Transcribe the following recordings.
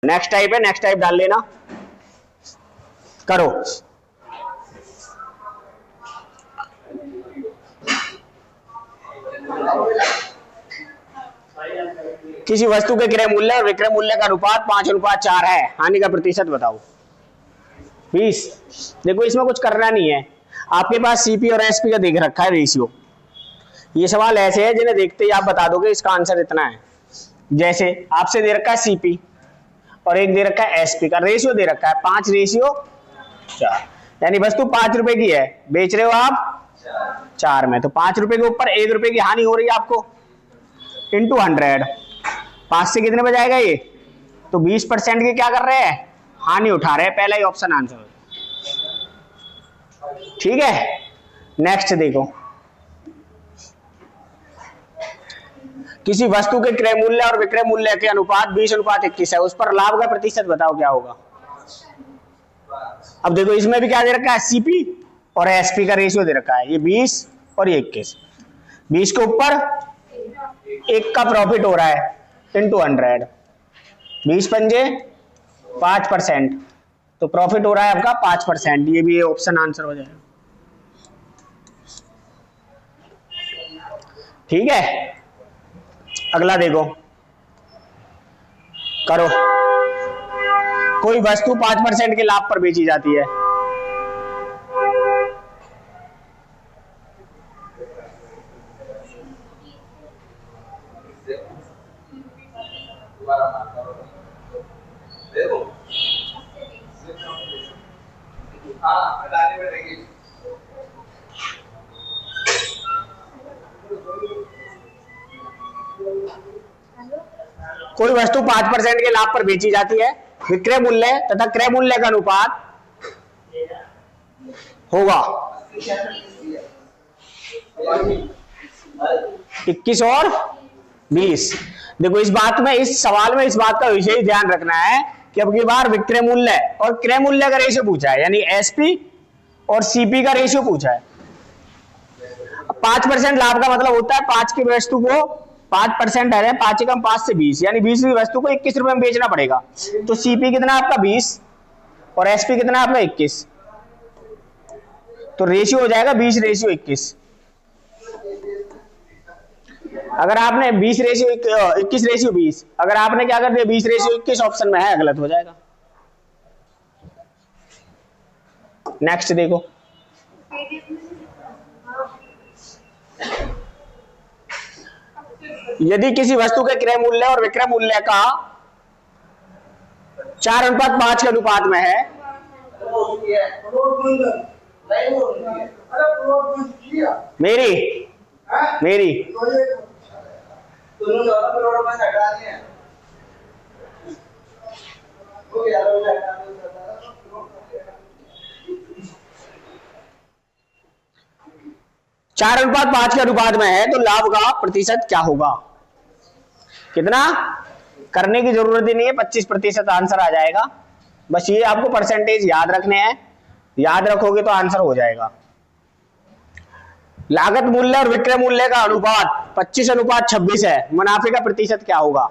Next type है, next type डाल लेना। करो। किसी वस्तु के क्रय मूल्य और विक्रय मूल्य का अनुपात 5:4 है, हानि का प्रतिशत बताओ। 20। देखो इसमें कुछ करना नहीं है, आपके पास सीपी और एसपी का देख रखा है रेशियो। ये सवाल ऐसे है जिन्हें देखते ही आप बता दोगे इसका आंसर इतना है। जैसे आपसे दे रखा है सीपी और एक दे रखा है एसपी का रेशियो दे रखा है 5:4, यानी वस्तु 5 रुपए की है, बेच रहे हो आप 4 में, तो 5 रुपए के ऊपर 1 रुपए की हानि हो रही है आपको, इंटू 100। 5 से कितने बजाएगा ये, तो 20% की क्या कर रहे हैं, हानि उठा रहे हैं। पहला ही ऑप्शन आंसर। ठीक है, नेक्स्ट देखो। किसी वस्तु के क्रय मूल्य और विक्रय मूल्य के अनुपात 20:21 है, उस पर लाभ का प्रतिशत बताओ क्या होगा। अब देखो इसमें भी क्या दे रखा है, सीपी और एसपी का रेशियो दे रखा है, ये 20 और ये 21। 20 के ऊपर 1 का प्रॉफिट हो रहा है, इंटू 100। 20 पंजे 5%, तो प्रॉफिट हो रहा है आपका 5%। ये भी ऑप्शन आंसर हो जाएगा। ठीक है, अगला देखो, करो। कोई वस्तु 5% के लाभ पर बेची जाती है, कोई वस्तु 5% के लाभ पर बेची जाती है, विक्रय मूल्य तथा क्रय मूल्य का अनुपात होगा 21 और 20। देखो इस बात में, इस सवाल में इस बात का विशेष ध्यान रखना है कि अब की बार विक्रय मूल्य और क्रय मूल्य का रेशियो पूछा है, यानी एसपी और सीपी का रेशियो पूछा है। 5% लाभ का मतलब होता है 5 की वस्तु को 5% है, 5 कम 5 से 20, यानी 20 की वस्तु को 21 रुपए में बेचना पड़ेगा। तो सीपी कितना आपका 20 और एसपी कितना आपका 21, तो रेशियो हो जाएगा 20:21। अगर आपने 21:20, अगर आपने क्या कर दिया 20:21 ऑप्शन में है, गलत हो जाएगा। नेक्स्ट देखो, यदि किसी वस्तु के क्रय मूल्य और विक्रय मूल्य का 4:5 के अनुपात में है, मेरी 4:5 के अनुपात में है, तो लाभ का प्रतिशत क्या होगा। कितना करने की जरूरत ही नहीं है, 25% आंसर आ जाएगा। बस ये आपको परसेंटेज याद रखने हैं, याद रखोगे तो आंसर हो जाएगा। लागत मूल्य और विक्रय मूल्य का अनुपात 25:26 है, मुनाफे का प्रतिशत क्या होगा,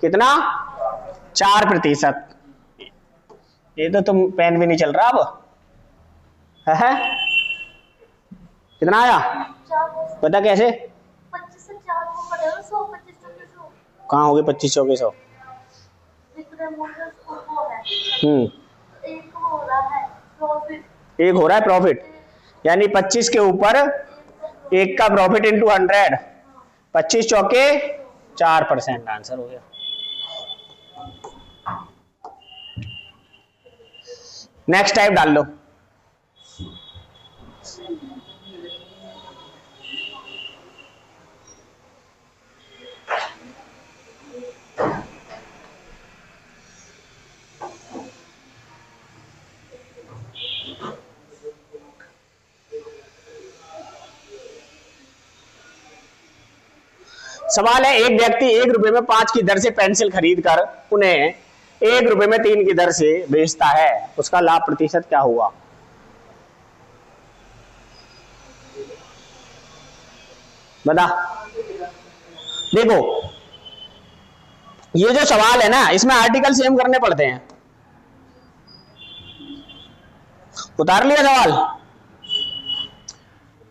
कितना 4%। ये तो तुम पेन भी नहीं चल रहा अब है? कितना आया पता कैसे, कहाँ हो गए 25 चौके 100। एक हो रहा है प्रॉफिट, यानी 25 के ऊपर 1 का प्रॉफिट इंटू 100, 25 चौके 4%, आंसर हो गया। नेक्स्ट टाइप डाल लो। सवाल है, एक व्यक्ति 1 रुपए में 5 की दर से पेंसिल खरीद कर उन्हें 1 रुपए में 3 की दर से बेचता है, उसका लाभ प्रतिशत क्या हुआ। बता। देखो ये जो सवाल है ना, इसमें आर्टिकल सेम करने पड़ते हैं। उतार लिया सवाल।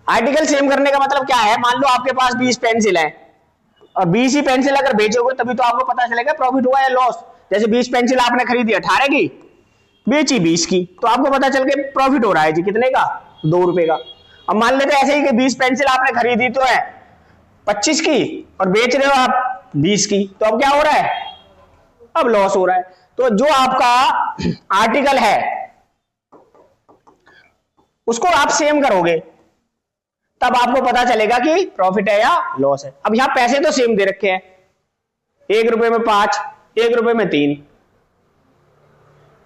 आर्टिकल सेम करने का मतलब क्या है, मान लो आपके पास 20 पेंसिल है और 20 ही पेंसिल अगर बेचोगे तभी तो आपको पता चलेगा प्रॉफिट हुआ या लॉस। जैसे 20 पेंसिल आपने खरीदी 18 की, बेची 20 की, तो आपको पता चल के प्रॉफिट हो रहा है जी कितने का, 2 रुपए का। अब मान लेते हैं ऐसे ही कि 20 पेंसिल आपने खरीदी तो है 25 की और बेच रहे हो आप 20 की, तो अब क्या हो रहा है, अब लॉस हो रहा है। तो जो आपका आर्टिकल है उसको आप सेम करोगे तब आपको पता चलेगा कि प्रॉफिट है या लॉस है। अब यहां पैसे तो सेम दे रखे हैं, 1 रुपए में 5, 1 रुपए में 3।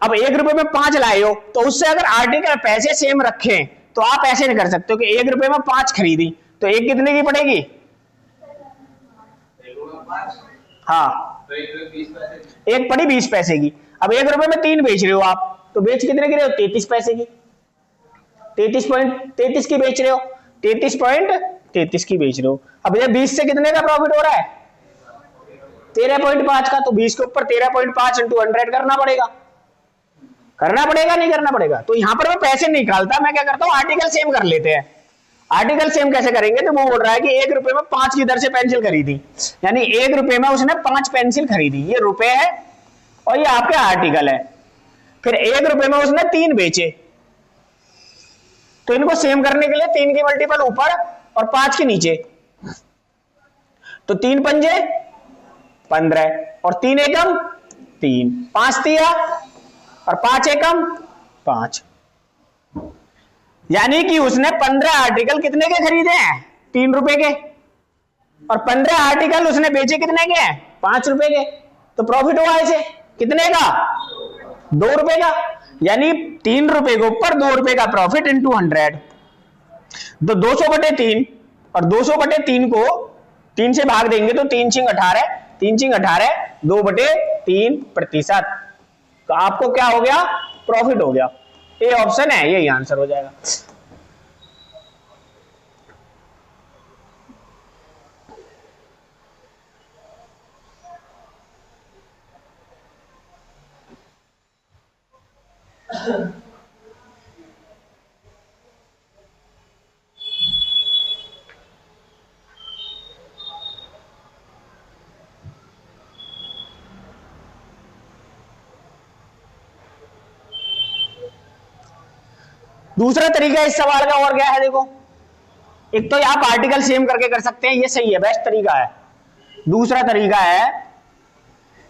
अब 1 रुपए में 5 लाए हो तो उससे अगर आर्टिकल पैसे सेम रखें तो आप ऐसे नहीं कर सकते हो कि 1 रुपए में 5 खरीदी तो एक कितने की पड़ेगी, हाँ एक पड़ी 20 पैसे की। अब 1 रुपए में 3 बेच रहे हो आप, तो बेच कितने की रहे हो, 33 पैसे की, 33.33 की बेच रहे हो, 33.33 की बेच रहे हो। अब ये 20 से कितने का प्रॉफिट हो रहा है, 13.5 का, तो 20 के ऊपर 13.5 इंटू 100 करना पड़ेगा, नहीं करना पड़ेगा। तो यहां पर मैं पैसे नहीं निकालता, मैं क्या करता हूं आर्टिकल सेम कर लेते हैं। आर्टिकल सेम कैसे करेंगे, तो वो बोल रहा है कि 1 रुपए में 5 की दर से पेंसिल खरीदी, यानी 1 रुपए में उसने 5 पेंसिल खरीदी, ये रुपए है और ये आपके आर्टिकल है। फिर 1 रुपए में उसने 3 बेचे, तो इनको सेम करने के लिए 3 की मल्टीपल ऊपर और 5 के नीचे, तो 3 पंजे 15 और 3 एकम 3, 5 तिया और 5 एकम 5, यानी कि उसने 15 आर्टिकल कितने के खरीदे हैं, 3 रुपए के, और 15 आर्टिकल उसने बेचे कितने के हैं, 5 रुपए के। तो प्रॉफिट हुआ इसे कितने का, 2 रुपए का, यानी 3 रुपए के ऊपर 2 रुपए का प्रॉफिट इंटू 100। तो 200/3 और 200/3 को 3 से भाग देंगे तो 3 छिंग 18, 3 छिंग 18, 2/3%। तो आपको क्या हो गया, प्रॉफिट हो गया। ये ऑप्शन है, यही आंसर हो जाएगा। दूसरा तरीका इस सवाल का और क्या है, देखो, एक तो आप आर्टिकल सेम करके कर सकते हैं, ये सही है, बेस्ट तरीका है। दूसरा तरीका है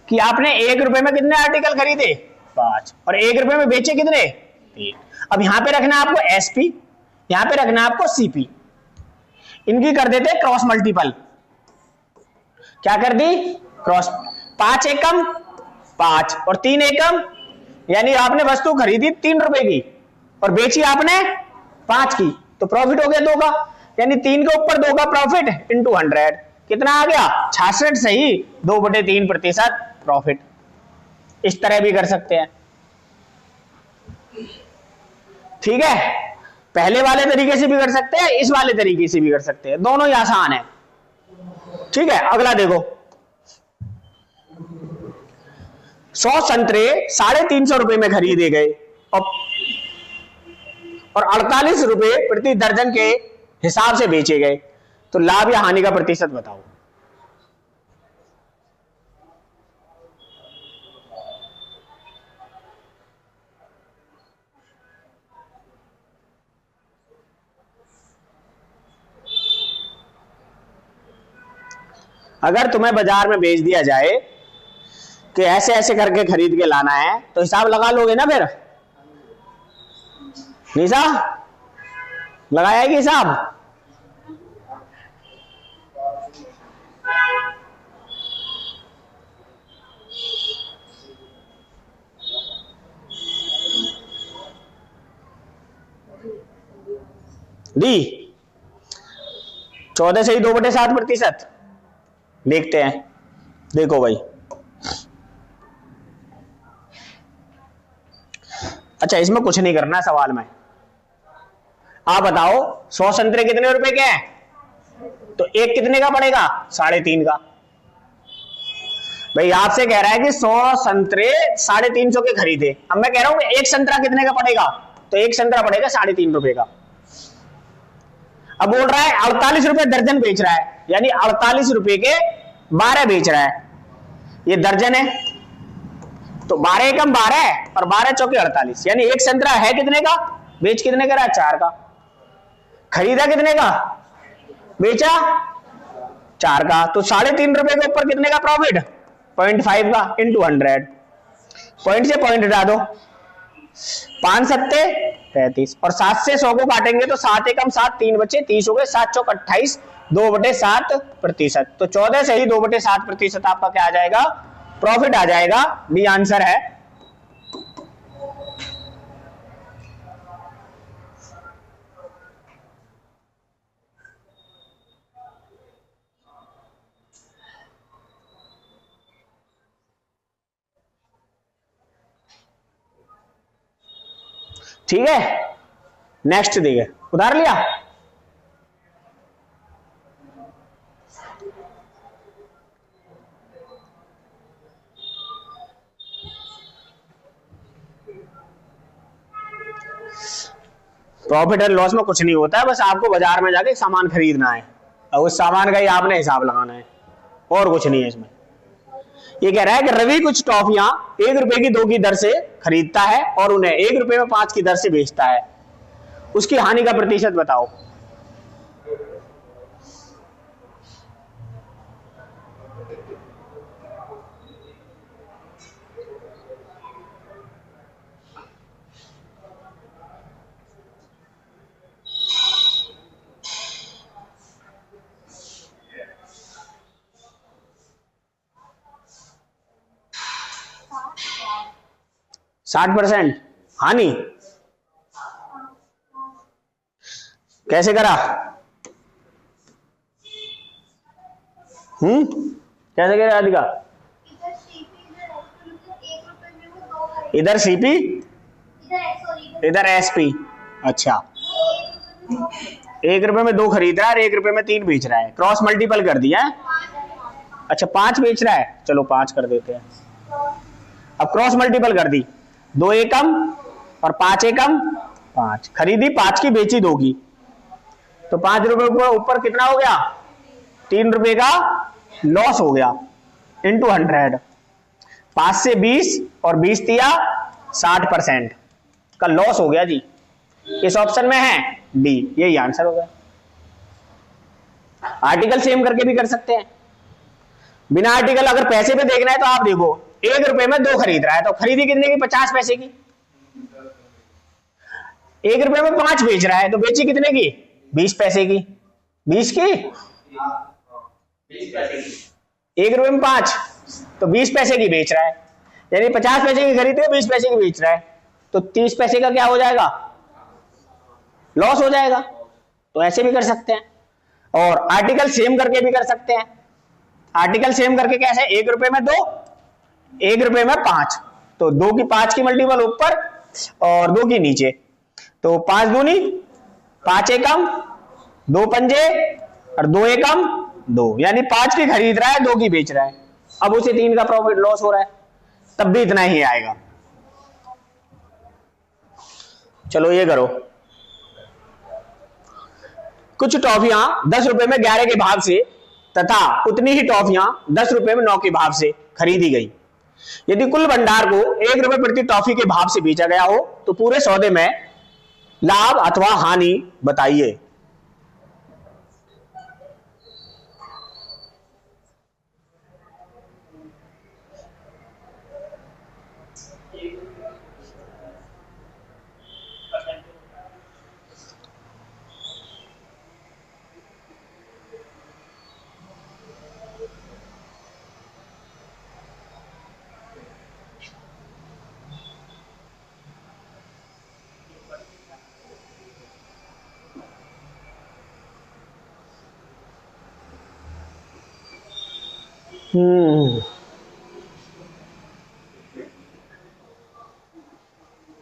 कि आपने 1 रुपए में कितने आर्टिकल खरीदे, 5, और 1 रुपए में बेचे कितने, 3। अब यहां पे रखना आपको एसपी, यहां पे रखना आपको सीपी, इनकी कर देते क्रॉस मल्टीपल। क्या कर दी, क्रॉस, 5 एकम 5 और 3 एकम, यानी आपने वस्तु खरीदी 3 रुपए की और बेची आपने 5 की, तो प्रॉफिट हो गया 2 का, यानी 3 के ऊपर 2 का प्रॉफिट इंटू 100, कितना आ गया, 66 सही, 2/3% प्रॉफिट। इस तरह भी कर सकते हैं, ठीक है, पहले वाले तरीके से भी कर सकते हैं, इस वाले तरीके से भी कर सकते हैं, दोनों ही आसान है, ठीक है। अगला देखो, 100 संतरे 350 रुपए में खरीदे गए और 48 रुपए प्रति दर्जन के हिसाब से बेचे गए, तो लाभ या हानि का प्रतिशत बताओ। अगर तुम्हें बाजार में बेच दिया जाए कि ऐसे ऐसे करके खरीद के लाना है, तो हिसाब लगा लोगे ना, फिर निशा लगाया कि हिसाब, दी 14 से ही 2/7%। देखते हैं, देखो भाई, अच्छा इसमें कुछ नहीं करना सवाल में, आप बताओ 100 संतरे कितने रुपए के हैं, तो एक कितने का पड़ेगा, 3.5 का। भाई आपसे कह रहा है कि 100 संतरे 350 के खरीदे। अब मैं कह रहा हूं एक संतरा कितने का पड़ेगा, तो एक संतरा पड़ेगा 3.5 रुपए का। अब बोल रहा है 48 रुपए दर्जन बेच रहा है, यानी 48 रुपए के 12 बेच रहा है। ये दर्जन है तो 12 एकम 12 और 12 चौके 48, यानी एक संतरा है कितने का, बेच कितने का रहा है, 4 का। खरीदा कितने का, बेचा 4 का। तो 3.5 रुपए के ऊपर कितने का प्रॉफिट, 0.5 का इंटू 100। पॉइंट से पॉइंट हटा दो, 5 सत्ते 35 और 7 से 100 को काटेंगे तो 7 एकम 7, 3 बचे 30 हो गए, 7 चौक 28, 2/7%। तो 14 से ही 2/7% आपका क्या आ जाएगा, प्रॉफिट आ जाएगा। डी आंसर है। ठीक है, नेक्स्ट देखिए, उधार लिया। प्रॉफिट एंड लॉस में कुछ नहीं होता है, बस आपको बाजार में जाके सामान खरीदना है और उस सामान का ही आपने हिसाब लगाना है, और कुछ नहीं है इसमें। ये कह रहा है कि रवि कुछ टॉफियां 1 रुपए की 2 की दर से खरीदता है और उन्हें 1 रुपए में 5 की दर से बेचता है, उसकी हानि का प्रतिशत बताओ। साठ % हानि कैसे करा, कैसे करा राधिका, इधर सीपी इधर एसपी। अच्छा, 1 रुपए में 2 खरीद रहा है और 1 रुपए में 3 बेच रहा है, क्रॉस मल्टीपल कर दिया है। अच्छा 5 बेच रहा है, चलो 5 कर देते हैं। अब क्रॉस मल्टीपल कर दी, 2 एकम और 5 एकम 5, खरीदी 5 की बेची 2 की, तो 5 रुपए ऊपर कितना हो गया, 3 रुपए का लॉस हो गया इंटू 100। 5 से 20 और 20 दिया 60% का लॉस हो गया जी। इस ऑप्शन में है डी, यही आंसर हो गया। आर्टिकल सेम करके भी कर सकते हैं, बिना आर्टिकल अगर पैसे पे देखना है तो आप देखो 1 रुपए में 2 खरीद रहा है तो खरीदी कितने की, 50 पैसे की। 1 रुपए में 5 बेच रहा है तो बेची कितने की, 20 पैसे की। 20 की 1 रुपए में 5 तो 20 पैसे की बेच रहा है, यानी 50 पैसे की खरीदे 20 पैसे की बेच रहा है, तो 30 पैसे का क्या हो जाएगा, लॉस हो जाएगा। तो ऐसे भी कर सकते हैं, और आर्टिकल सेम करके भी कर सकते हैं। आर्टिकल सेम करके कैसे, 1 रुपए में 2, 1 रुपए में 5, तो 2 की 5 की मल्टीपल ऊपर और 2 की नीचे, तो 5 दूनी 5 एकम 2 पंजे और 2 एकम 2, यानी 5 की खरीद रहा है 2 की बेच रहा है। अब उसे 3 का प्रॉफिट लॉस हो रहा है, तब भी इतना ही आएगा। चलो ये करो, कुछ टॉफियां 10 रुपए में 11 के भाव से तथा उतनी ही टॉफियां 10 रुपए में 9 के भाव से खरीदी गई। यदि कुल भंडार को 1 रुपए प्रति टॉफी के भाव से बेचा गया हो तो पूरे सौदे में लाभ अथवा हानि बताइए।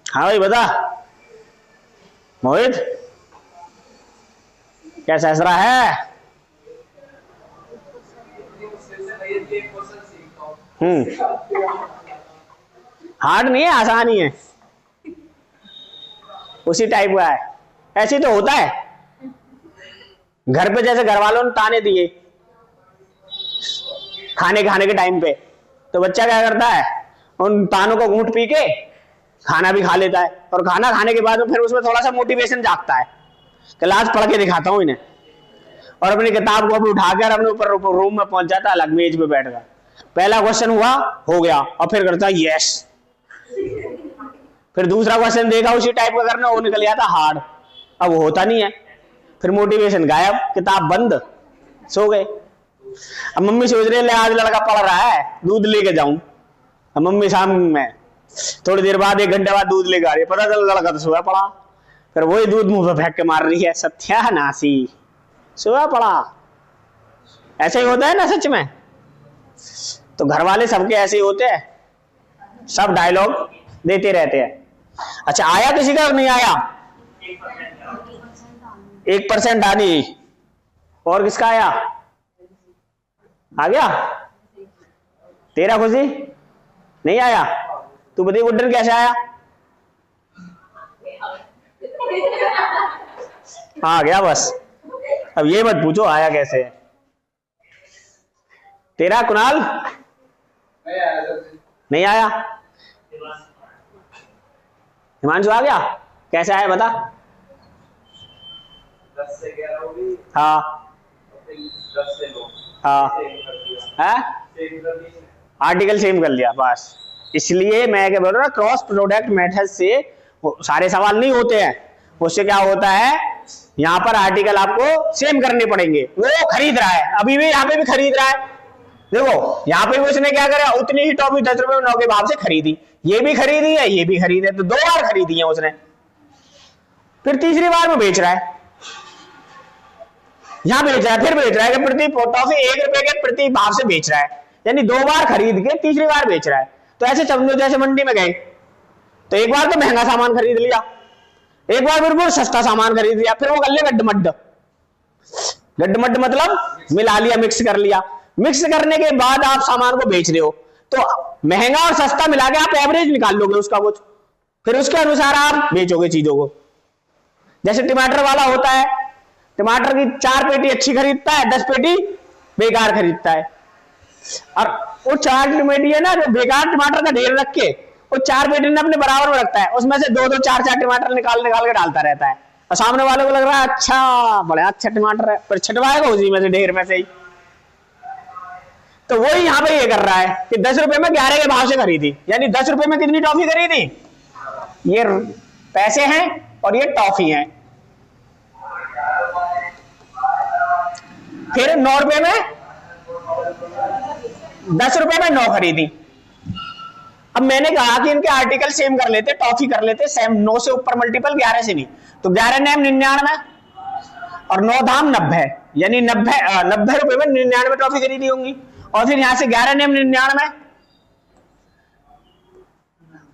हाँ भाई बता मोहित, कैसा हंस रहा है। हार्ड नहीं है, आसानी है, उसी टाइप का है। ऐसे तो होता है घर पे, जैसे घर वालों ने ताने दिए खाने के टाइम पे, तो बच्चा क्या करता है, उन तानों को घूंट पी के खाना भी खा लेता है, और खाना खाने के बाद में फिर उसमें थोड़ा सा मोटिवेशन जागता है कि आज पढ़ के दिखाता हूं इन्हें, और अपनी किताब को अपने उठाकर अपने ऊपर रूम में पहुंच जाता है, अलग मेज पे बैठकर, पहला क्वेश्चन हुआ, हो गया, और फिर करता है यस, फिर दूसरा क्वेश्चन देखा उसी टाइप का करना, वो निकल जाता हार्ड, अब वो होता नहीं है, फिर मोटिवेशन गायब, किताब बंद, सो गए। अब मम्मी सोच रही है आज लड़का पढ़ रहा है, दूध लेके जाऊं, अब मम्मी शाम में थोड़ी देर बाद 1 घंटे बाद दूध लेके आ रही है, पता चला लड़का तो सोया पड़ा, फिर वही दूध मुंह पे फेंक के मार रही है, सत्यानाशी, सोया पड़ा। ऐसे ही होता है ना सच में, तो घर वाले सबके ऐसे ही होते हैं, सब डायलॉग देते रहते हैं। अच्छा, आया किसी का नहीं आया? 1% आनी, और किसका आया? आ गया तेरा? खुशी नहीं आया? तू बताइए गुड्डन कैसे आया? आ गया बस, अब ये मत पूछो आया कैसे है। तेरा कुणाल नहीं आया? हिमांशु आ गया? कैसे आया बता? 10 से 11 हो गई। हाँ 10 से 9। हाँ आर्टिकल सेम कर लिया बस। इसलिए मैं क्या बोल रहा हूँ, क्रॉस प्रोडक्ट मेथड से सारे सवाल नहीं होते हैं, उससे क्या होता है, यहाँ पर आर्टिकल आपको सेम करने पड़ेंगे। वो खरीद रहा है, अभी भी यहाँ पे भी खरीद रहा है, देखो यहाँ पे भी उसने क्या करा, उतनी ही टॉफी 10 रुपए में 9 के भाव से खरीदी, ये भी खरीदी है, ये भी खरीदी है, तो 2 बार खरीदी है उसने, फिर तीसरी बार में बेच रहा है, यहां बेच रहा है, फिर बेच रहा है कि प्रति टॉफी 1 रुपए के प्रति भाव से बेच रहा है, यानी 2 बार खरीद के तीसरी बार बेच रहा है। तो ऐसे समझो जैसे मंडी में गए, तो एक बार तो महंगा सामान खरीद लिया, एक बार बिल्कुल सस्ता सामान खरीद लिया, फिर वो कर लिया गड्ढमड्ड, गड्ढमड्ड मतलब मिला लिया, मिक्स कर लिया, मिक्स करने के बाद आप सामान को बेच रहे हो, तो महंगा और सस्ता मिला के आप एवरेज निकाल लोगे उसका कुछ, फिर उसके अनुसार आप बेचोगे चीजों को। जैसे टमाटर वाला होता है, टमाटर की 4 पेटी अच्छी खरीदता है, 10 पेटी बेकार खरीदता है, और वो 4 पेटी है ना जो बेकार टमाटर का ढेर रख के वो 4 पेटी ने अपने बराबर में रखता है, उसमें से 2-2 4-4 टमाटर निकाल के डालता रहता है, और सामने वाले को लग रहा है अच्छा बड़ा अच्छा टमाटर है, पर छटवाएगा उसी में से, ढेर में से ही। तो वही यहाँ पे ये कर रहा है कि 10 रुपए में 11 के भाव से खरीदी, यानी 10 रुपए में कितनी टॉफी खरीदी, ये पैसे हैं और ये टॉफी है। फिर 9 रुपए में 10 रुपए में 9 खरीदी। अब मैंने कहा कि इनके आर्टिकल सेम कर लेते, टॉफी कर लेते सेम, 9 से ऊपर मल्टीपल, 11 से नहीं, तो 11 9 99 और 9 धाम 90, यानी 90 रुपए में 99 टॉफी खरीदी होंगी, और फिर यहां से 11 9 99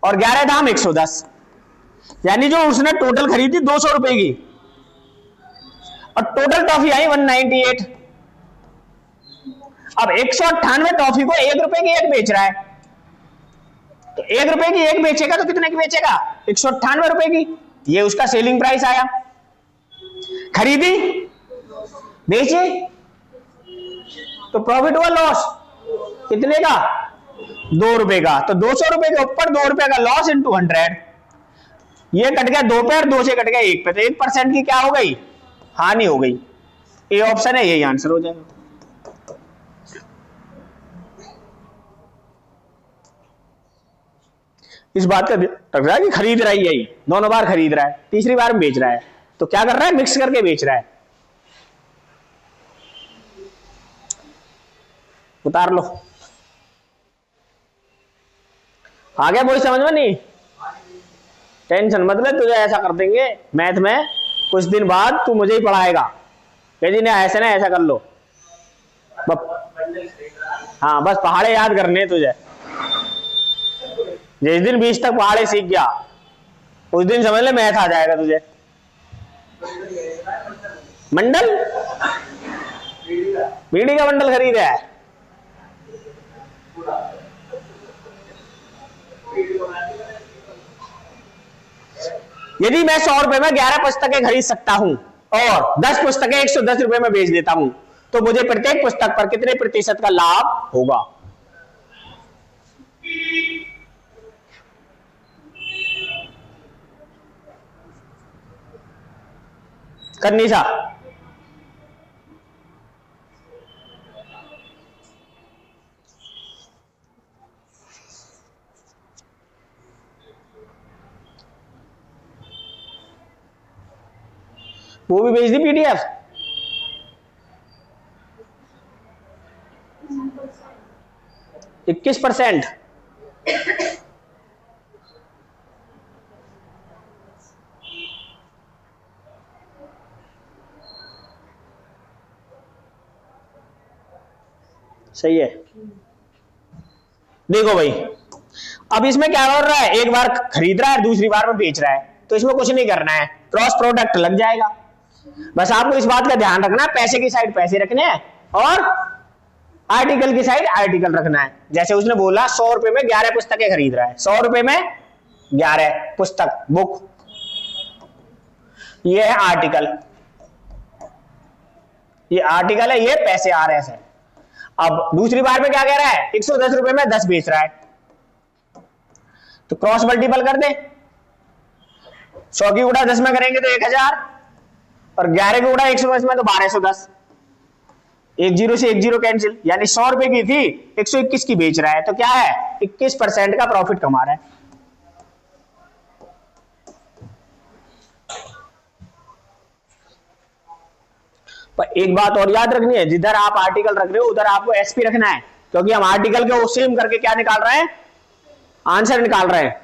और 11 धाम 110, यानी जो उसने टोटल खरीदी 200 रुपए की, और टोटल टॉफी आई 198। अब 198 टॉफी को 1 रुपए की एक बेच रहा है, तो 1 रुपए की एक बेचेगा तो कितने की बेचेगा, 198 रुपए की, ये उसका सेलिंग प्राइस आया। खरीदी बेचे तो प्रॉफिट हुआ लॉस कितने का, 2 रुपए का, तो 200 रुपए के ऊपर 2 रुपए का लॉस इंटू 100, ये कट गया 2 पे और 2 से कट गया 1 पे, तो 1% की क्या हो गई, हानि हो गई। ये ऑप्शन है, यही आंसर हो जाएगा। इस बात का लग रहा है कि खरीद रहा है, यही दोनों बार खरीद रहा है, तीसरी बार में बेच रहा है, तो क्या कर रहा है, मिक्स करके बेच रहा है। उतार लो, आ गया कोई समझ में? नहीं टेंशन मत ले, तुझे ऐसा कर देंगे मैथ में कुछ दिन बाद, तू मुझे ही पढ़ाएगा कि जी ना ऐसे ना ऐसा कर लो। हाँ बस पहाड़े याद करने तुझे, जिस दिन 20 तक पहाड़े सीख गया उस दिन समझ ले मैथ आ जाएगा तुझे। मंडल, बीड़ी का बंडल खरीदा है, यदि मैं 100 रुपए में 11 पुस्तकें खरीद सकता हूं और 10 पुस्तकें 110 रुपए में बेच देता हूं, तो मुझे प्रत्येक पुस्तक पर कितने प्रतिशत का लाभ होगा? करनी सा वो भी भेज दी पीडीएफ। इक्कीस %। सही है। देखो भाई, अब इसमें क्या हो रहा है, एक बार खरीद रहा है दूसरी बार में बेच रहा है, तो इसमें कुछ नहीं करना है, क्रॉस प्रोडक्ट लग जाएगा। बस आपको इस बात का ध्यान रखना है, पैसे की साइड पैसे रखने हैं और आर्टिकल की साइड आर्टिकल रखना है। जैसे उसने बोला 100 रुपए में 11 पुस्तकें खरीद रहा है, 100 रुपए में 11 पुस्तक बुक, ये है आर्टिकल, ये आर्टिकल है, ये पैसे आ रहे हैं। अब दूसरी बार में क्या कह रहा है, 110 रुपए में 10 बेच रहा है, तो क्रॉस मल्टीपल कर दे, 100 की गुणा 10 में करेंगे तो 1000 और 11 की गुणा 110 में तो 1210। एक जीरो से एक जीरो कैंसिल, यानी 100 रुपए की थी 121 की बेच रहा है, तो क्या है 21% का प्रॉफिट कमा रहा है। पर एक बात और याद रखनी है, जिधर आप आर्टिकल रख रहे हो उधर आपको एसपी रखना है, क्योंकि हम आर्टिकल के सेम करके क्या निकाल रहे हैं, आंसर निकाल रहे हैं।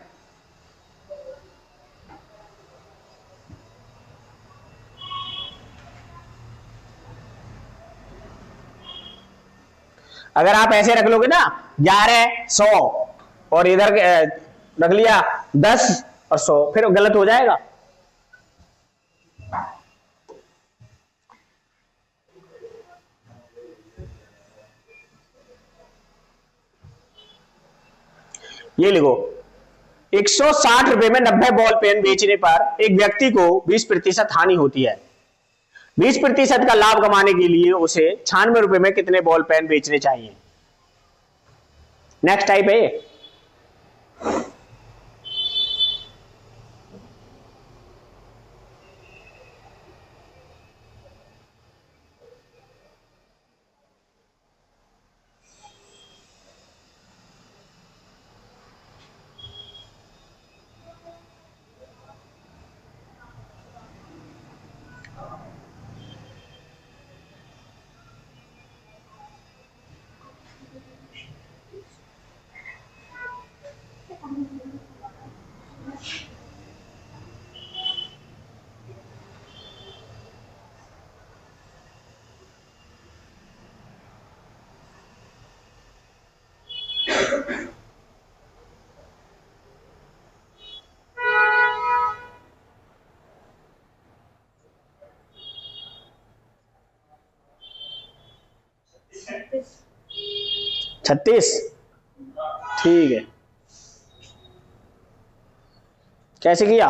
अगर आप ऐसे रख लोगे ना 11 100 और इधर रख लिया 10 और 100, फिर गलत हो जाएगा। ये लिखो, 160 रुपए में 90 बॉल पेन बेचने पर एक व्यक्ति को 20% हानि होती है। 20% का लाभ कमाने के लिए उसे 96 रुपए में कितने बॉल पेन बेचने चाहिए? नेक्स्ट टाइप है। छत्तीस, ठीक है। कैसे किया?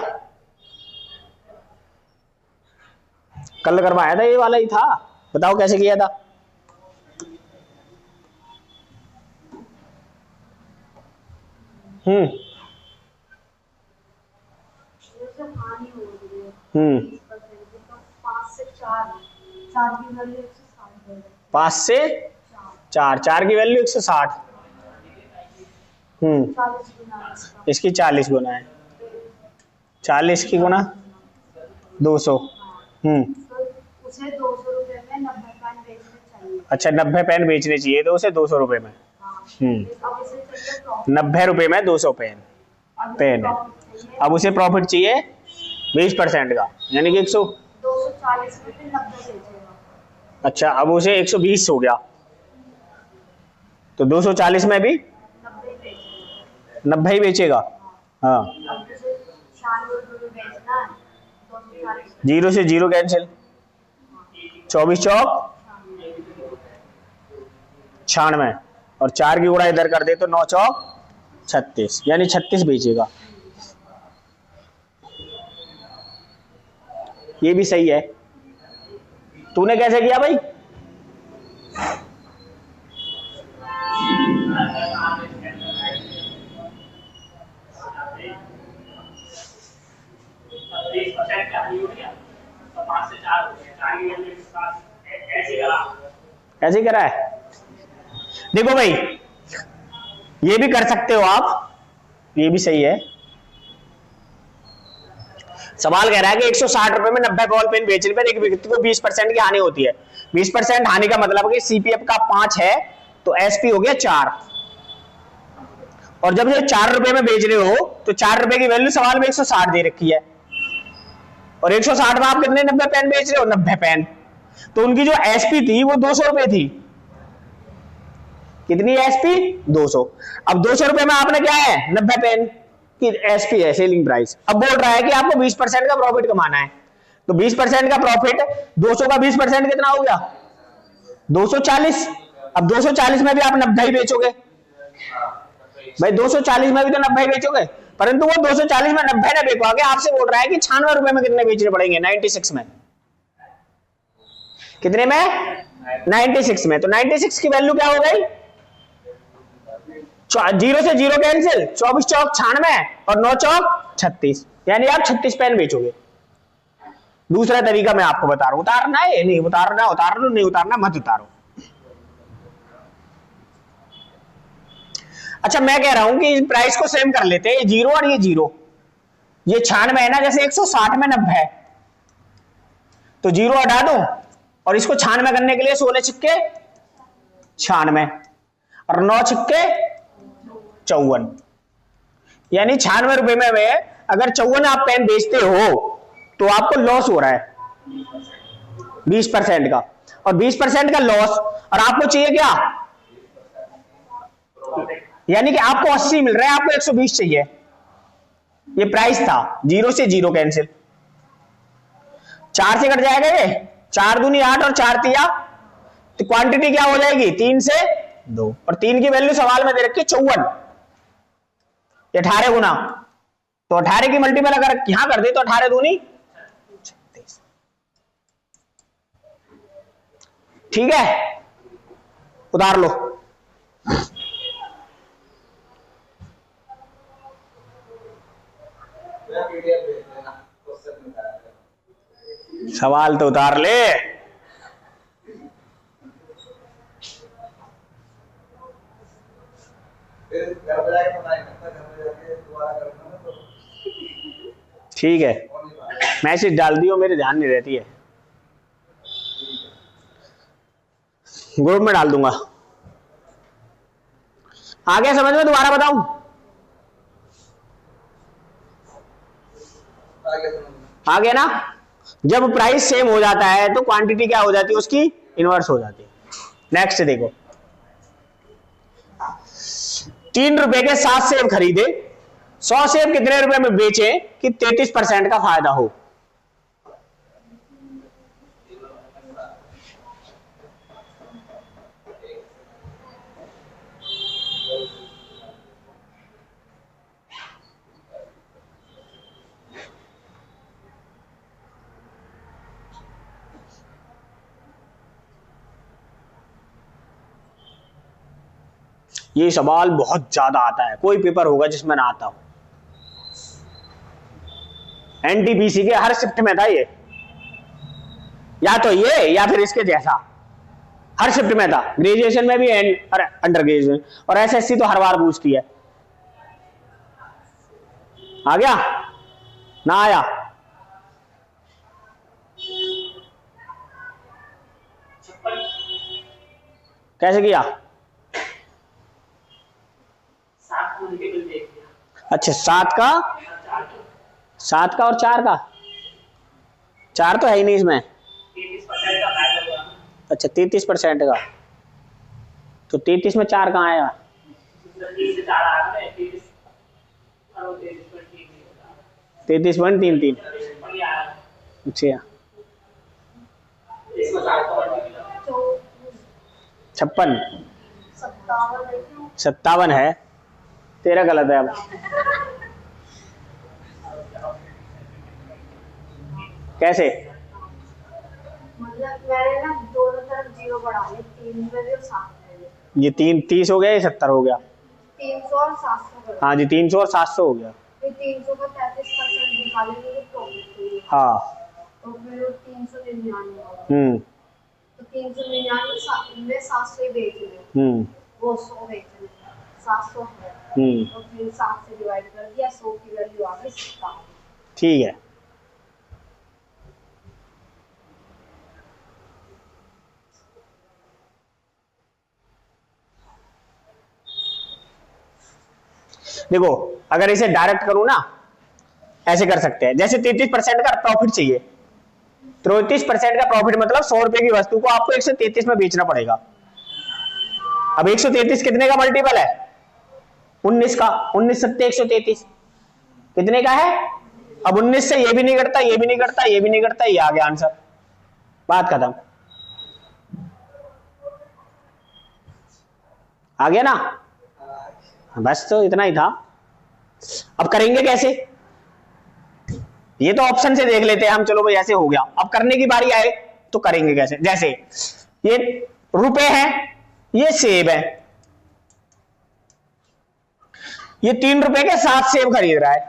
कल करवाया था, ये वाला ही था, बताओ कैसे किया था? हम्म हम्म 5 से 4, 4 की वैल्यू 160। इसकी 40 गुना है, 40 की गुना 200। उसे 200 रुपए में 90 पेन बेचने चाहिए। अच्छा, 90 पेन बेचने चाहिए तो उसे 200 रुपए में। अब उसे चाहिए प्रॉफिट। 90 रुपए में 200 पेन है। अब उसे प्रॉफिट चाहिए 20% का, यानी कि 240 में फिर 90 बेचेगा। अच्छा, अब उसे 120 हो गया, तो 240 में भी 90 ही बेचेगा। हाँ, अब उसे 96 रुपए बेचना है, 240 जीरो से जीरो कैंसिल, 24 चौक 96 और 4 की गुणा इधर कर दे तो 9 चौक 36, यानी 36 बेचेगा। ये भी सही है। तूने कैसे किया भाई? ऐसे ही करा है। देखो भाई, ये भी कर सकते हो आप, ये भी सही है। सवाल कह रहा है कि 160 रुपए में 90 बॉल पेन बेचने पर एक व्यक्ति को 20% की हानि होती है। 20% हानि का मतलब है कि सीपीएफ का 5 है तो एसपी हो गया 4, और जब ये 4 रुपए में बेच रहे हो तो 4 रुपए की वैल्यू सवाल में 160 दे रखी है, और 160 में आप कितने 90 पेन बेच रहे हो? 90 पेन। तो उनकी जो एसपी थी वो 200 रुपए थी। कितनी एसपी? 200। अब 200 रुपए में आपने क्या है? 90 पेन की एसपी है, सेलिंग प्राइस। अब बोल रहा है कि आपको 20% का प्रॉफिट कमाना है, तो 20% का प्रॉफिट 200 का 20% कितना हो गया? 240। अब 240 में भी आप 90 ही बेचोगे भाई, 240 में भी तो 90 ही बेचोगे, परंतु वो 240 में 90 ना बेचो आगे आपसे बोल रहा है कि 96 रुपए में कितने बेचने पड़ेंगे? 96 में। कितने में? 96 में। तो 96 की वैल्यू क्या हो गई? 0 से 0 कैंसिल, 24 चौक 96 और 9 चौक 36, यानी आप 36 पेन बेचोगे। दूसरा तरीका मैं आपको बता रहा हूं, उतारना है नहीं उतारना, उतार लो, नहीं उतारना मत उतारो। अच्छा, मैं कह रहा हूं कि इस प्राइस को सेम कर लेते हैं, 0 और ये 0, ये 96 है ना, जैसे 160 में 90 है, तो 0 हटा दो, और इसको 96 करने के लिए 16 छिक्के 96 और 9 छिक्के 54, यानी 96 रुपए में अगर 54 आप पेन बेचते हो तो आपको लॉस हो रहा है 20% का, और 20% का लॉस, और आपको चाहिए क्या? यानी कि आपको 80 मिल रहा है, आपको 120 चाहिए। ये प्राइस था, 0 से 0 कैंसिल, 4 से कट जाएगा ये, 4 दूनी 8 और 4 तिया, तो क्वांटिटी क्या हो जाएगी? 3 से 2, और 3 की वैल्यू सवाल में दे रखी 54, 18 गुना, तो 18 की मल्टीपल अगर यहां कर दे तो 18 दूनी 36। ठीक है, उतार लो। सवाल तो उतार ले। ठीक है, मैसेज डाल दियो, मेरे ध्यान नहीं रहती है, ग्रुप में डाल दूंगा। आगे समझ में? दोबारा बताऊं? आगे ना, जब प्राइस सेम हो जाता है तो क्वांटिटी क्या हो जाती है? उसकी इनवर्स हो जाती है। नेक्स्ट देखो, 3 रुपए के 7 सेब खरीदे, 100 सेब कितने रुपए में बेचे कि 33% का फायदा हो? ये सवाल बहुत ज्यादा आता है, कोई पेपर होगा जिसमें ना आता हो। एनटीपीसी के हर शिफ्ट में था ये, या तो ये या फिर इसके जैसा, हर शिफ्ट में था। ग्रेजुएशन में भी और अंडर ग्रेजुएशन, और एसएससी तो हर बार पूछती है। आ गया ना? आया? कैसे किया? अच्छा, 7 का और 4 का, 4 तो है ही नहीं इसमें। अच्छा, 33% का, तो 33 में 4 कहाँ आया? 33.33। अच्छा, 56 57 है, तेरा गलत है अब। कैसे? मतलब मैंने ना दोनों तरफ जीरो बढ़ा लिए, 3 में भी और 7 में भी। ये 30 हो गया, ये 70 हो गया। 300 और 700 बढ़ा। हाँ जी, 300 और 700 हो गया। फिर 300 का 33% निकालेंगे तो प्रॉफिट होगी। हाँ। तो फिर 399 होगा। तो 399 में 700 ही बेच रहे, वो 100 बेच रहे, 700 है। तो फिर 7 से डिवाइड कर दिया, 100 की वैल्यू आ गई 57। ठीक है। देखो, अगर इसे डायरेक्ट करूं ना, ऐसे कर सकते हैं। जैसे 33% का प्रॉफिट चाहिए, 33% का प्रॉफिट मतलब 100 रुपए की वस्तु को आपको 133 में बेचना पड़ेगा। अब 133 कितने का मल्टीपल है? 19 का। 19 सत्ते 133 कितने का है? अब 19 से ये भी नहीं कटता, ये भी नहीं कटता, ये भी नहीं कटता, ये आ गया आंसर, बात खत्म। आ गया ना? बस तो इतना ही था। अब करेंगे कैसे? ये तो ऑप्शन से देख लेते हैं हम, चलो भाई ऐसे हो गया। अब करने की बारी आए तो करेंगे कैसे? जैसे ये रुपए है, ये सेब है, ये 3 रुपए के 7 सेब खरीद रहा है,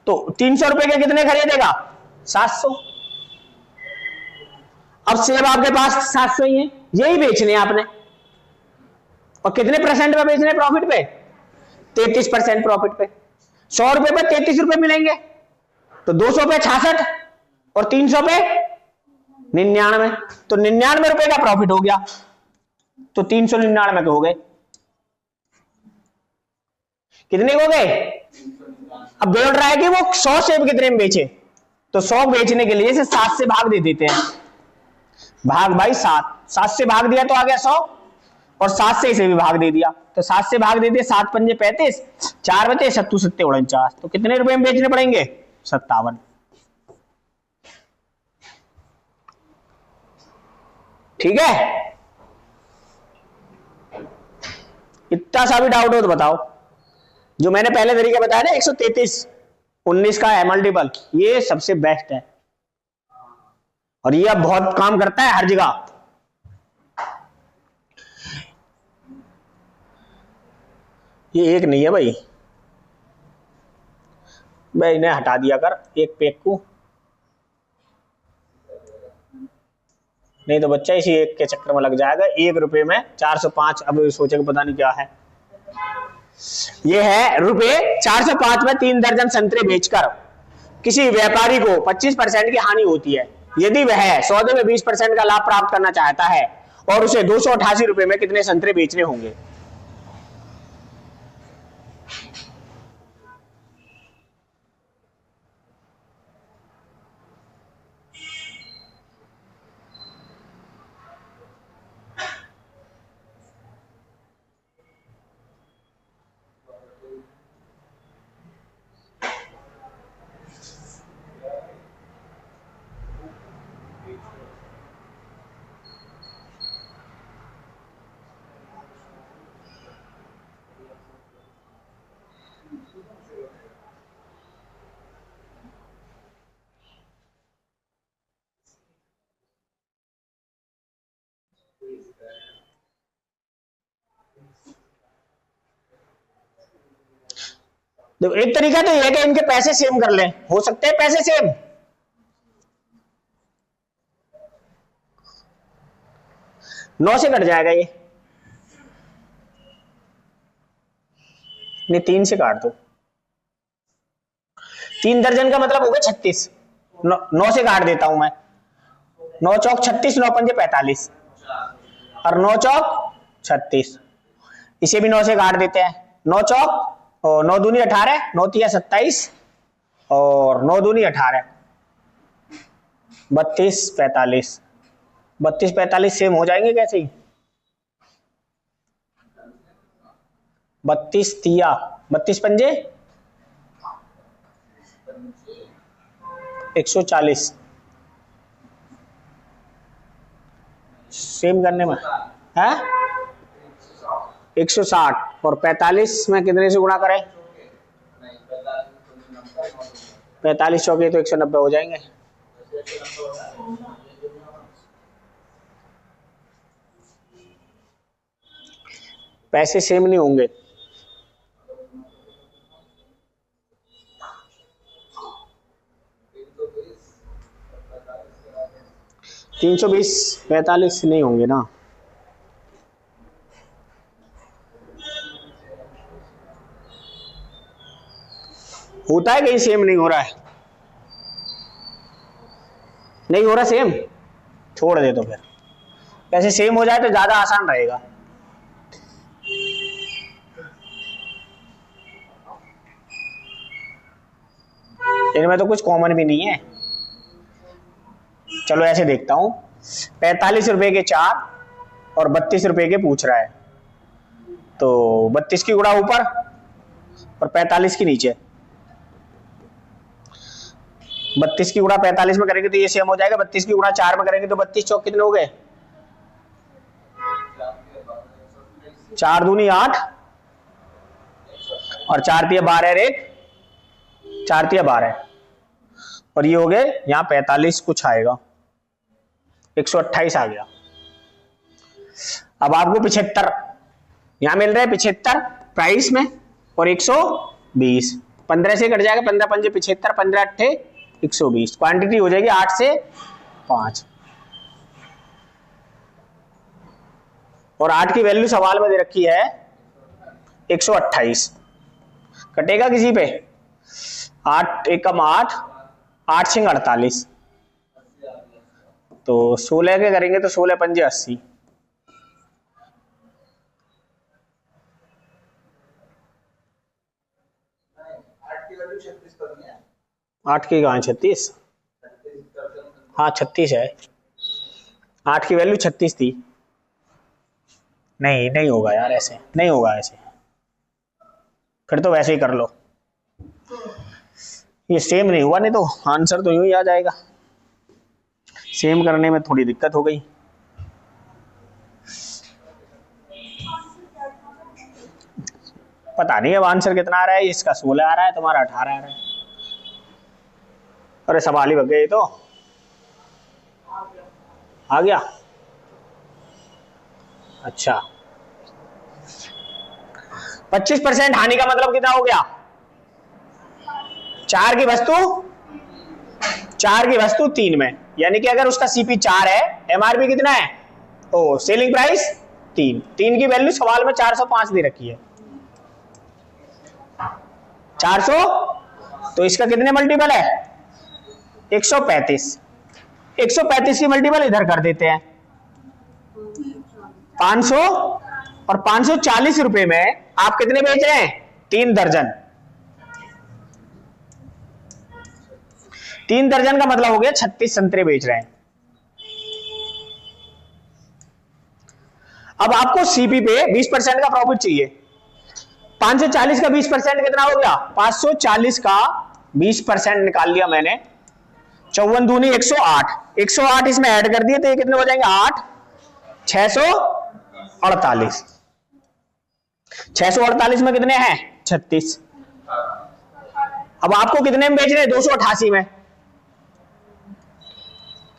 तो 300 रुपए के कितने खरीदेगा? 700। अब सेब आपके पास 700 ही है, यही बेचने हैं आपने, और कितने परसेंट पे बेचने? प्रॉफिट पे, 33% प्रॉफिट पे। 100 रुपए पे 33 रुपए मिलेंगे, तो 200 पे 66 और 300 पे 99, तो 99 रुपए का प्रॉफिट हो गया, तो 399 के हो गए। कितने हो गए? अब बोल रहा है कि वो 100 सेब कितने में बेचे, तो 100 बेचने के लिए इसे 7 से भाग दे देते हैं। भाग भाई 7 से भाग दिया तो आ गया 100, और 7 से इसे भी भाग दे दिया, तो 7 से भाग दे दिया, 7 पंजे 35, 4 बचे 7 सत्ते 49, तो कितने रुपए में बेचने पड़ेंगे? 57। ठीक है? इतना सा भी डाउट हो तो बताओ। जो मैंने पहले तरीका बताया ना, 133 19 का है मल्टीपल, ये सबसे बेस्ट है, और ये अब बहुत काम करता है हर जगह। ये एक नहीं है भाई, मैं इन्हें हटा दिया कर एक पेक को, नहीं तो बच्चा इसी एक के चक्कर में लग जाएगा। 1 रुपए में 405, अब सोचेगा पता नहीं क्या है। ये है रुपए 405 में 3 दर्जन संतरे बेचकर किसी व्यापारी को 25% की हानि होती है। यदि वह सौदे में 20% का लाभ प्राप्त करना चाहता है, और उसे 288 रुपए में कितने संतरे बेचने होंगे? देखो, एक तरीका तो यह है कि इनके पैसे सेम कर लें, हो सकते हैं पैसे सेम। नौ से कट जाएगा ये, नहीं 3 से काट दो। 3 दर्जन का मतलब हो गया 36, 9 से काट देता हूं मैं। 9 चौक 36, 9 पंजे 45, और 9 चौक 36, इसे भी 9 से काट देते हैं। 9 चौक 9 दूनी 18, 9 तिया 27, और 9 दूनी 18, 32 45, 32 45 सेम हो जाएंगे कैसे ही? 32 तिया 32 पंजे 140, सेम करने में है। 160 और 45 में कितने से गुणा करें? नहीं 45 45 चौके तो 190 हो जाएंगे। पैसे सेम नहीं होंगे। 320 45 नहीं होंगे ना। होता है कहीं सेम नहीं हो रहा है? नहीं हो रहा सेम, छोड़ दे तो फिर। वैसे सेम हो जाए तो ज्यादा आसान रहेगा। इनमें तो कुछ कॉमन भी नहीं है। चलो ऐसे देखता हूं, 45 रुपए के 4 और 32 रुपए के पूछ रहा है, तो 32 की गुणा ऊपर और 45 की नीचे। 32 की गुणा 45 में करेंगे तो ये सेम हो जाएगा, 32 की गुणा 4 में करेंगे तो 32 चौक कितने हो गए? 4 दूनी 8 और 4 तिया 12 रेट 4 तिया 12 और ये हो गए यहाँ 45 कुछ आएगा, 128 आ गया। अब आपको 75 यहां मिल रहा है, 75 प्राइस में और 120, 15 से कट जाएगा, 15 पंजे 75, 15 अट्ठे 120, क्वांटिटी हो जाएगी 8 से 5 और 8 की वैल्यू सवाल में दे रखी है 128। कटेगा किसी पे? 8 एकम 8, 8 छिंग 48, तो 16 के करेंगे तो 16 पंजे 80। 8 की वैल्यू 36 तो नहीं है? 8 की कहाँ 36? हाँ 36 है, 8 की वैल्यू 36 थी। नहीं नहीं होगा यार, ऐसे नहीं होगा, ऐसे फिर तो वैसे ही कर लो। ये सेम नहीं हुआ, नहीं तो आंसर तो यूं ही आ जाएगा। सेम करने में थोड़ी दिक्कत हो गई। पता नहीं अब आंसर कितना आ रहा है, इसका 16 आ रहा है, तुम्हारा 18 आ रहा है। अरे सवाल ही बग गए, तो आ गया। अच्छा 25% हानि का मतलब कितना हो गया? 4 की वस्तु 3 में, यानी कि अगर उसका सीपी 4 है, एमआरपी कितना है? ओ सेलिंग प्राइस 3 की वैल्यू सवाल में 405 दे रखी है। 400, तो इसका कितने मल्टीपल है? 135। 135 की मल्टीपल इधर कर देते हैं, 500 और 540 रुपए में आप कितने बेच रहे हैं? 3 दर्जन। 3 दर्जन का मतलब हो गया 36 संतरे बेच रहे हैं। अब आपको सीपी पे 20% का प्रॉफिट चाहिए। 540 का 20% कितना हो गया? 540 का 20% निकाल लिया मैंने, 54 दूनी 108, 108 इसमें ऐड कर दिए तो ये कितने हो जाएंगे? 8, 648। 648 में कितने हैं? 36। अब आपको कितने में बेच रहे हैं? 288 में।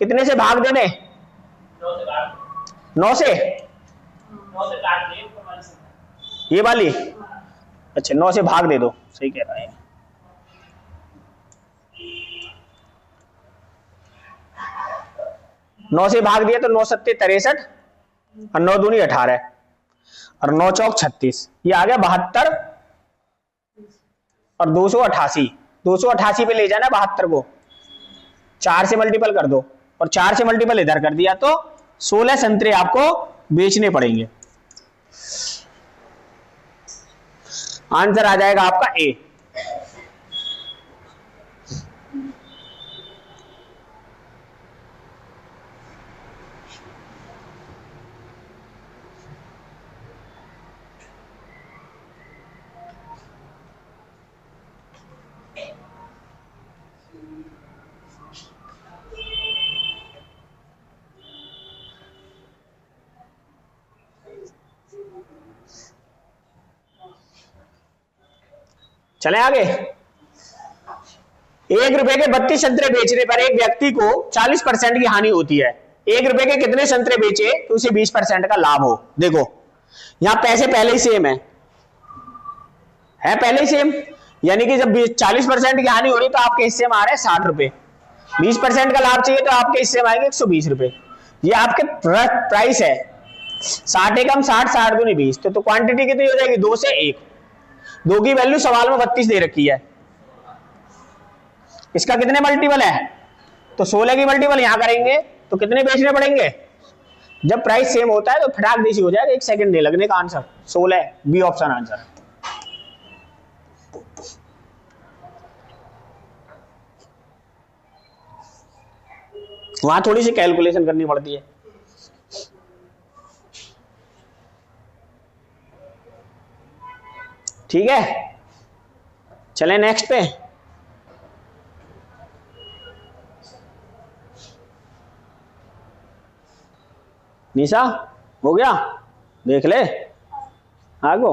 कितने से भाग देने? 9 से काट ये वाली। अच्छा 9 से भाग दे दो, सही कह रहा है। नौ से भाग दिया तो 9 सत्ते 63 और 9 दूनी 18 और 9 चौक 36, ये आ गया 72 और 288। 288 पे ले जाना 72 को, 4 से मल्टीपल कर दो और 4 से मल्टीपल इधर कर दिया तो 16 संतरे आपको बेचने पड़ेंगे। आंसर आ जाएगा आपका ए। चले आगे। 1 रुपए के 32 संतरे बेचने पर एक व्यक्ति को 40% की हानि होती है। 1 रुपए के कितने संतरे बेचे तो उसे 20% का लाभ हो। देखो यहां पैसे पहले ही सेम है पहले ही सेम, यानी कि जब 40% की हानि हो रही तो आपके हिस्से में आ रहे हैं 60 रुपए, 20% का लाभ चाहिए तो आपके हिस्से में आएंगे 120 रुपए। ये आपके प्राइस है, 60 एकम 60, 60 दूनी 20, तो क्वांटिटी कितनी हो जाएगी 2 से 1। 2 की वैल्यू सवाल में 32 दे रखी है, इसका कितने मल्टीपल है तो 16 की मल्टीपल यहां करेंगे तो कितने बेचने पड़ेंगे। जब प्राइस सेम होता है तो फटाक देसी हो जाएगा, 1 सेकंड नहीं लगने का। आंसर 16 है, बी ऑप्शन आंसर है। वहां थोड़ी सी कैलकुलेशन करनी पड़ती है। ठीक है, चलें नेक्स्ट पे। निशा हो गया, देख ले आगो।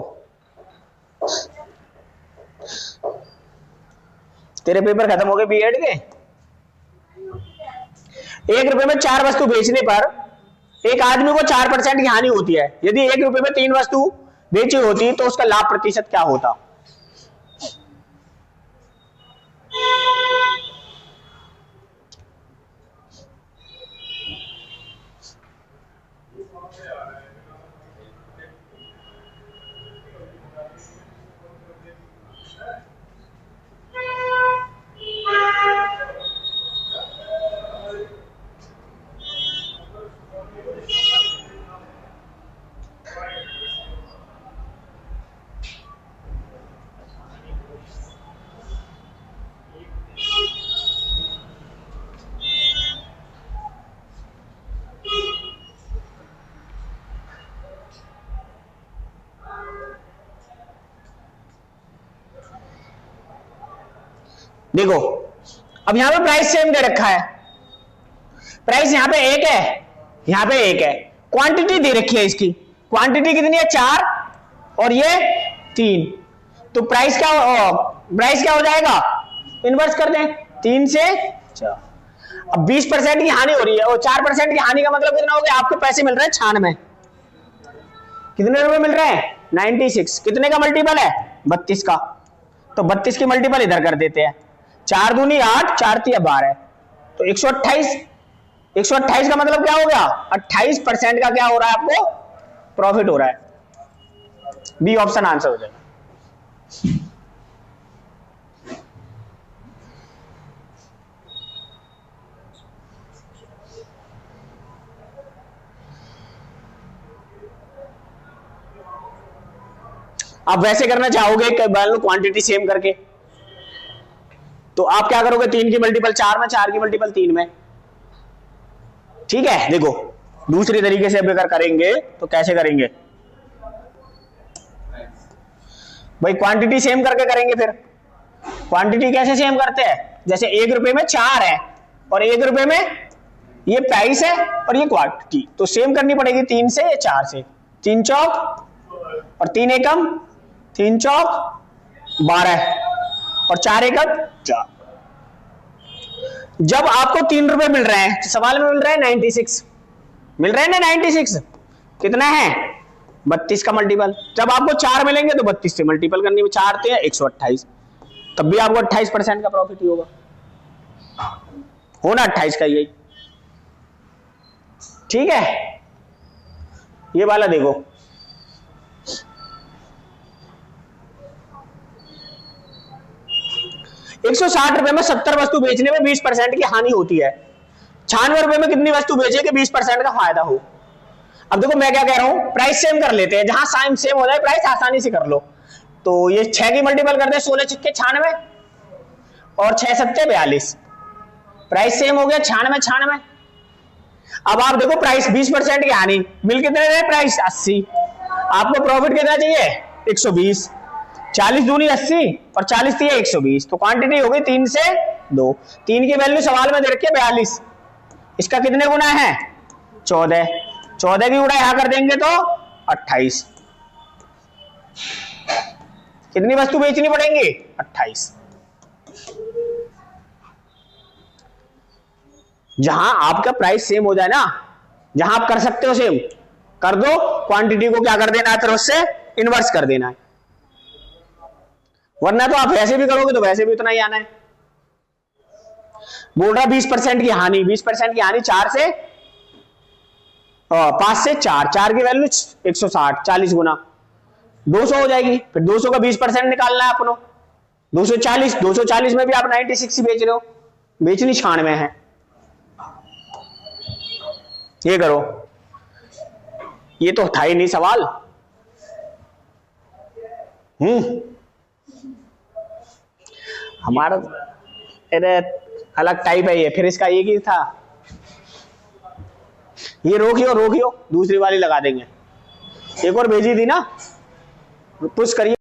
तेरे पेपर खत्म हो गए बीएड के। 1 रुपए में 4 वस्तु बेचने पर एक आदमी को 4% की हानि होती है। यदि 1 रुपए में 3 वस्तु बेची होती तो उसका लाभ प्रतिशत क्या होता। देखो अब यहां पे प्राइस सेम दे रखा है, प्राइस यहां पे 1 है, यहां पे 1 है, क्वांटिटी दे रखी है। इसकी क्वांटिटी कितनी है 4 और ये 3, तो प्राइस क्या हो जाएगा, इनवर्स कर दें 3 से 4। अब 20% की हानि हो रही है और 4% की हानि का मतलब कितना हो गया, आपके पैसे मिल रहे हैं 96, कितने रुपए मिल रहे हैं 96, कितने का मल्टीपल है 32 का, तो 32 की मल्टीपल इधर कर देते हैं, 4 दूनी 8, 4 तिया 12, तो 128। 128 का मतलब क्या हो गया, 28% का क्या हो रहा है, आपको प्रॉफिट हो रहा है। बी ऑप्शन आंसर हो जाएगा। आप वैसे करना चाहोगे कि मान लो क्वांटिटी सेम करके, तो आप क्या करोगे, 3 की मल्टीपल 4 में, 4 की मल्टीपल 3 में। ठीक है, देखो दूसरी तरीके से अगर करेंगे तो कैसे करेंगे भाई, क्वांटिटी सेम करके करेंगे। फिर क्वांटिटी कैसे सेम करते हैं, जैसे 1 रुपए में 4 है और 1 रुपए में ये प्राइस है और ये क्वांटिटी, तो सेम करनी पड़ेगी 3 से या 4 से। 3 चौक और 3 एकम, 3 चौक 12 और 4 एकम 4। जब आपको 3 रुपए मिल रहे हैं, सवाल में मिल रहा है 96, मिल रहे हैं ना 96, कितना है 32 का मल्टीपल। जब आपको 4 मिलेंगे तो 32 से मल्टीपल करनी है, 4 थे 128, तब भी आपको 28% का प्रॉफिट ही होगा, होना 28 का यही। ठीक है, ये वाला देखो, ₹160 में 70 वस्तु बेचने में 20% की हानि होती है। 96 रुपए में कितनी वस्तु बेचे कि 20% का फायदा हो। अब देखो मैं क्या कह रहा हूं, प्राइस सेम कर लेते हैं, जहां साइन सेम हो जाए प्राइस आसानी से कर लो। तो ये 6 की मल्टीपल करते हैं, 16 छिक्के 96 और 6 सत्ते 42, प्राइस सेम हो गया 96। अब आप देखो प्राइस 20% की हानि, मिल कितने रहे प्राइस 80, आपको प्रॉफिट कितना चाहिए 120, 40 दूनी 80 और 40 थी 120, तो क्वांटिटी हो गई 3 से 2। 3 की वैल्यू सवाल में दे रखी है 42, इसका कितने गुना है 14, 14 की गुणा यहां कर देंगे तो 28। कितनी वस्तु बेचनी पड़ेंगी? 28। जहां आपका प्राइस सेम हो जाए ना, जहां आप कर सकते हो सेम कर दो, क्वांटिटी को क्या कर देना है, फिर उससे इनवर्स कर देना है, वरना तो आप वैसे भी करोगे तो वैसे भी उतना ही आना है। बोल रहा 20% की हानि, 20% की हानि 4 से 5 से 4 की वैल्यू 160, 40 गुना 200 हो जाएगी। फिर 200 का 20% निकालना है अपनो, 240, 240 में भी आप 96 ही बेच रहे हो, बेचनी 96 है। ये करो, ये तो था ही नहीं सवाल। हमारा अरे अलग टाइप है ये, फिर इसका एक ही था। ये रोकियो रोकियो, दूसरी वाली लगा देंगे। एक और भेजी थी ना, पुश करिए।